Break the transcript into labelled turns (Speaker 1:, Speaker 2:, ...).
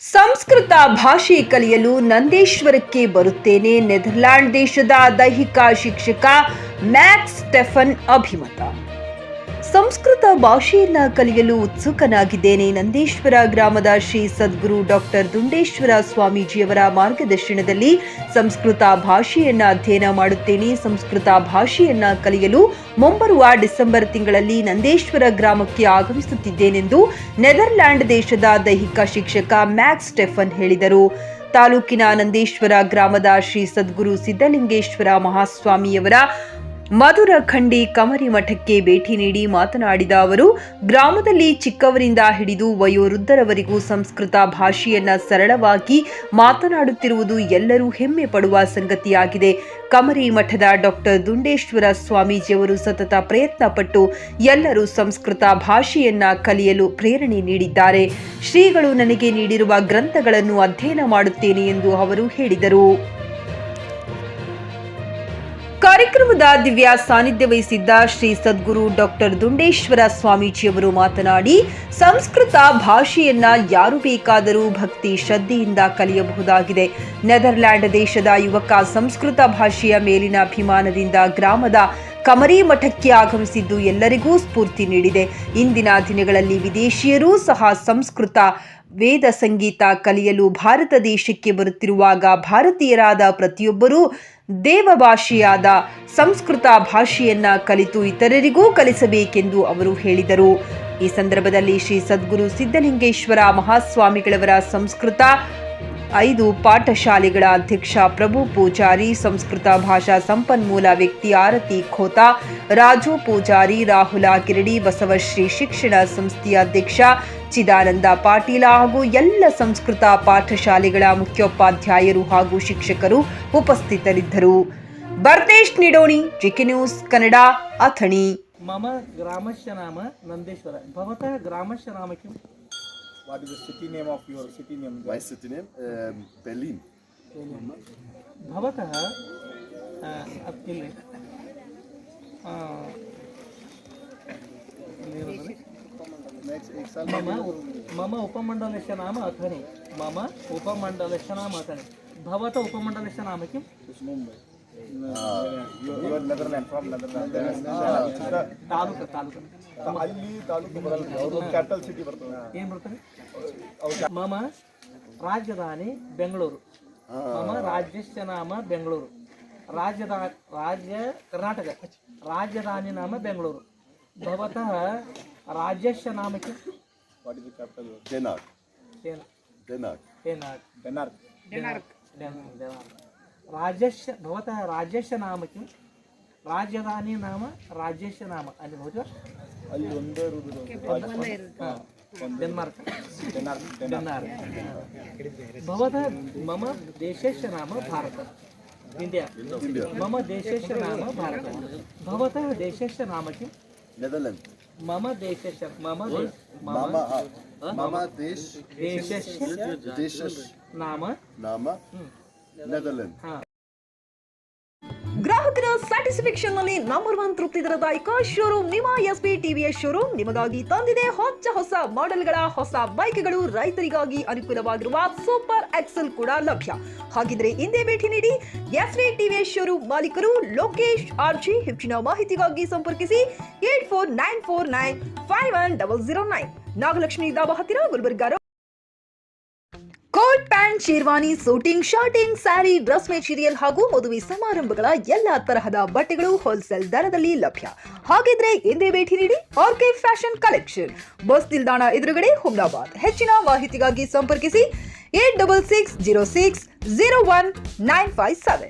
Speaker 1: ಸಂಸ್ಕೃತ ಭಾಷೆ ಕಲಿಯಲು ನಂದೇಶ್ವರಕ್ಕೆ ಬರುತ್ತೇನೆ. ನೆದರ್ಲ್ಯಾಂಡ್ ದೇಶದ ದೈಹಿಕ ಶಿಕ್ಷಕ ಮ್ಯಾಕ್ಸ್ ಸ್ಟೆಫನ್ ಅಭಿಮತ. ಸಂಸ್ಕೃತ ಭಾಷೆಯನ್ನ ಕಲಿಯಲು ಉತ್ಸುಕನಾಗಿದ್ದೇನೆ. ನಂದೇಶ್ವರ ಗ್ರಾಮದ ಶ್ರೀ ಸದ್ಗುರು ಡಾಕ್ಟರ್ ದುಂಡೇಶ್ವರ ಸ್ವಾಮೀಜಿಯವರ ಮಾರ್ಗದರ್ಶನದಲ್ಲಿ ಸಂಸ್ಕೃತ ಭಾಷೆಯನ್ನ ಅಧ್ಯಯನ ಮಾಡುತ್ತೇನೆ. ಸಂಸ್ಕೃತ ಭಾಷೆಯನ್ನ ಕಲಿಯಲು ಮುಂಬರುವ ಡಿಸೆಂಬರ್ ತಿಂಗಳಲ್ಲಿ ನಂದೇಶ್ವರ ಗ್ರಾಮಕ್ಕೆ ಆಗಮಿಸುತ್ತಿದ್ದೇನೆಂದು ನೆದರ್ಲ್ಯಾಂಡ್ ದೇಶದ ದೈಹಿಕ ಶಿಕ್ಷಕ ಮ್ಯಾಕ್ಸ್ ಸ್ಟೆಫನ್ ಹೇಳಿದರು. ತಾಲೂಕಿನ ನಂದೇಶ್ವರ ಗ್ರಾಮದ ಶ್ರೀ ಸದ್ಗುರು ಸಿದ್ದಲಿಂಗೇಶ್ವರ ಮಹಾಸ್ವಾಮಿಯವರ ಮಧುರ ಖಂಡಿ ಕಮರಿ ಮಠಕ್ಕೆ ಭೇಟಿ ನೀಡಿ ಮಾತನಾಡಿದ ಅವರು, ಗ್ರಾಮದಲ್ಲಿ ಚಿಕ್ಕವರಿಂದ ಹಿಡಿದು ವಯೋವೃದ್ಧರವರೆಗೂ ಸಂಸ್ಕೃತ ಭಾಷೆಯನ್ನ ಸರಳವಾಗಿ ಮಾತನಾಡುತ್ತಿರುವುದು ಎಲ್ಲರೂ ಹೆಮ್ಮೆ ಪಡುವ ಸಂಗತಿಯಾಗಿದೆ. ಕಮರಿ ಮಠದ ಡಾಕ್ಟರ್ ದುಂಡೇಶ್ವರ ಸ್ವಾಮೀಜಿಯವರು ಸತತ ಪ್ರಯತ್ನ ಪಟ್ಟು ಎಲ್ಲರೂ ಸಂಸ್ಕೃತ ಭಾಷೆಯನ್ನ ಕಲಿಯಲು ಪ್ರೇರಣೆ ನೀಡಿದ್ದಾರೆ. ಶ್ರೀಗಳು ನನಗೆ ನೀಡಿರುವ ಗ್ರಂಥಗಳನ್ನು ಅಧ್ಯಯನ ಮಾಡುತ್ತೇನೆ ಎಂದು ಅವರು ಹೇಳಿದರು. ಕಾರ್ಯಕ್ರಮದ ದಿವ್ಯ ಸಾನ್ನಿಧ್ಯ ವಹಿಸಿದ್ದ ಶ್ರೀ ಸದ್ಗುರು ಡಾಕ್ಟರ್ ದುಂಡೇಶ್ವರ ಸ್ವಾಮೀಜಿಯವರು ಮಾತನಾಡಿ, ಸಂಸ್ಕೃತ ಭಾಷೆಯನ್ನ ಯಾರು ಬೇಕಾದರೂ ಭಕ್ತಿ ಶ್ರದ್ಧೆಯಿಂದ ಕಲಿಯಬಹುದಾಗಿದೆ. ನೆದರ್ಲ್ಯಾಂಡ್ ದೇಶದ ಯುವಕ ಸಂಸ್ಕೃತ ಭಾಷೆಯ ಮೇಲಿನ ಅಭಿಮಾನದಿಂದ ಗ್ರಾಮದ ಕಮರಿ ಮಠಕ್ಕೆ ಆಗಮಿಸಿದ್ದು ಎಲ್ಲರಿಗೂ ಸ್ಫೂರ್ತಿ ನೀಡಿದೆ. ಇಂದಿನ ದಿನಗಳಲ್ಲಿ ವಿದೇಶಿಯರೂ ಸಹ ಸಂಸ್ಕೃತ ವೇದ ಸಂಗೀತ ಕಲಿಯಲು ಭಾರತ ದೇಶಕ್ಕೆ ಬರುತ್ತಿರುವಾಗ ಭಾರತೀಯರಾದ ಪ್ರತಿಯೊಬ್ಬರೂ ದೇವಭಾಷೆಯಾದ ಸಂಸ್ಕೃತ ಭಾಷೆಯನ್ನ ಕಲಿತು ಇತರರಿಗೂ ಕಲಿಸಬೇಕೆಂದು ಅವರು ಹೇಳಿದರು. ಈ ಸಂದರ್ಭದಲ್ಲಿ ಶ್ರೀ ಸದ್ಗುರು ಸಿದ್ದಲಿಂಗೇಶ್ವರ ಮಹಾಸ್ವಾಮಿಗಳವರ ಸಂಸ್ಕೃತ 5 ಪಾಠಶಾಲೆಗಳ ಅಧ್ಯಕ್ಷ ಪ್ರಭು ಪೂಜಾರಿ, ಸಂಸ್ಕೃತ ಭಾಷಾ ಸಂಪನ್ಮೂಲ ವ್ಯಕ್ತಿ ಆರತಿ ಖೋತಾ, ರಾಜು ಪೂಜಾರಿ, ರಾಹುಲ ಕಿರಡಿ, ಬಸವಶ್ರೀ ಶಿಕ್ಷಣ ಸಂಸ್ಥೆಯ ಅಧ್ಯಕ್ಷ ಚಿದಾನಂದ ಪಾಟೀಲ ಹಾಗೂ ಎಲ್ಲ ಸಂಸ್ಕೃತ ಪಾಠಶಾಲೆಗಳ ಮುಖ್ಯೋಪಾಧ್ಯಾಯರು ಹಾಗೂ ಶಿಕ್ಷಕರು ಉಪಸ್ಥಿತರಿದ್ದರು. Bharatesh Nidoni, GK news Kannada, Athani.
Speaker 2: मम ग्रामस्य नाम नंदेश्वर. भवतः ग्रामस्य नाम किम्?
Speaker 3: What is the city name of your city name?
Speaker 4: My city name Berlin.
Speaker 2: भवतः अत्किले मम उपमण्डलस्य नाम अथणी. मम उपमण्डलस्य नाम अथणी. भवतः उपमण्डलस्य नाम किम्?
Speaker 3: Mumbai. You are Netherlands, from Netherlands.
Speaker 2: Taluk
Speaker 3: ಅಲ್ಲಿ ತಾಲೂಕು ಬರಲ್ಲ, ಅವರು ಕ್ಯಾಪಿಟಲ್ ಸಿಟಿ ಬರ್ತದೆ.
Speaker 2: ಏನು ಬರ್ತದೆ? ಮಮ ರಾಜಧಾನಿ ಬೆಂಗಳೂರು. ಮಮ ರಾಜ್ಯಸ್ಯ ನಾಮ ಬೆಂಗಳೂರು. ರಾಜ್ಯ ಕರ್ನಾಟಕ. ರಾಜಧಾನಿ ನಾಮ ಬೆಂಗಳೂರು. ಭವತಃ ರಾಜ್ಯಸ್ಯ ನಾಮ किं?
Speaker 3: What is the capital?
Speaker 2: Denmark. राज्यस्य भवतः राज्यस्य नाम किं? राजधानी नाम राज्यस्य नाम ಅಲ್ಲಿ ಬಹುಜ
Speaker 3: ಅಲ್ಲಿ ಒಂದೇ ಇರುವುದು
Speaker 2: ಡೆನ್ಮಾರ್ಕ್. भवतः मम देशस्य नाम भारत. इंडिया. मम देशस्य नाम भारत. भवतः देशस्य नाम किं?
Speaker 4: Netherlands.
Speaker 2: मम देशस्य नाम
Speaker 4: Netherlands.
Speaker 1: ಗ್ರಾಹಕರ ಸ್ಯಾಟಿಸ್ಫ್ಯಾಕ್ಷನ್ ನಲ್ಲಿ ನಂಬರ್ 1 ತೃಪ್ತಿ ದರದಾಯಕ ಶೋರೂಮ್ ನಿಮ್ಮ ಎಸ್ಪಿ ಟಿವಿಎಸ್ ಶೋರೂಮ್ ನಿಮಗಾಗಿ ತಂದಿದೆ ಹೊಸ ಮಾಡೆಲ್ಗಳ ಹೊಸ ಬೈಕ್ಗಳು. ರೈತರಿಗಾಗಿ ಅನುಕೂಲವಾಗಿರುವ ಸೂಪರ್ ಎಕ್ಸೆಲ್ ಕೂಡ ಲಭ್ಯ. ಹಾಗಿದ್ರೆ ಹಿಂದೆ ಭೇಟಿ ನೀಡಿ ಎಸ್ಪಿ ಟಿವಿಎಸ್ ಶೋರೂಮ್ ಮಾಲೀಕರು ಲೋಕೇಶ್ ಆರ್ಜಿ. ಹೆಚ್ಚಿನ ಮಾಹಿತಿಗಾಗಿ ಸಂಪರ್ಕಿಸಿ 8494951009. ನಾಗಲಕ್ಷ್ಮಿ ದಾಬಾ ಹತ್ತಿರ, Gulbarga. Coat pant, sherwani, suiting, shirting, sari, dress material ಹಾಗೂ ಮದುವೆ ಸಮಾರಂಭಗಳ ಎಲ್ಲಾ ತರಹದ ಬಟ್ಟೆಗಳು ಹೋಲ್ಸೇಲ್ ದರದಲ್ಲಿ ಲಭ್ಯ. ಹಾಗಿದ್ರೆ ಎಂದೇ ಭೇಟಿ ನೀಡಿ ಆರ್ಕೆ ಫ್ಯಾಷನ್ ಕಲೆಕ್ಷನ್, ಬಸ್ ನಿಲ್ದಾಣ ಎದುರುಗಡೆ, ಹುಮ್ನಾಬಾದ್. ಹೆಚ್ಚಿನ ಮಾಹಿತಿಗಾಗಿ ಸಂಪರ್ಕಿಸಿ 8660601957.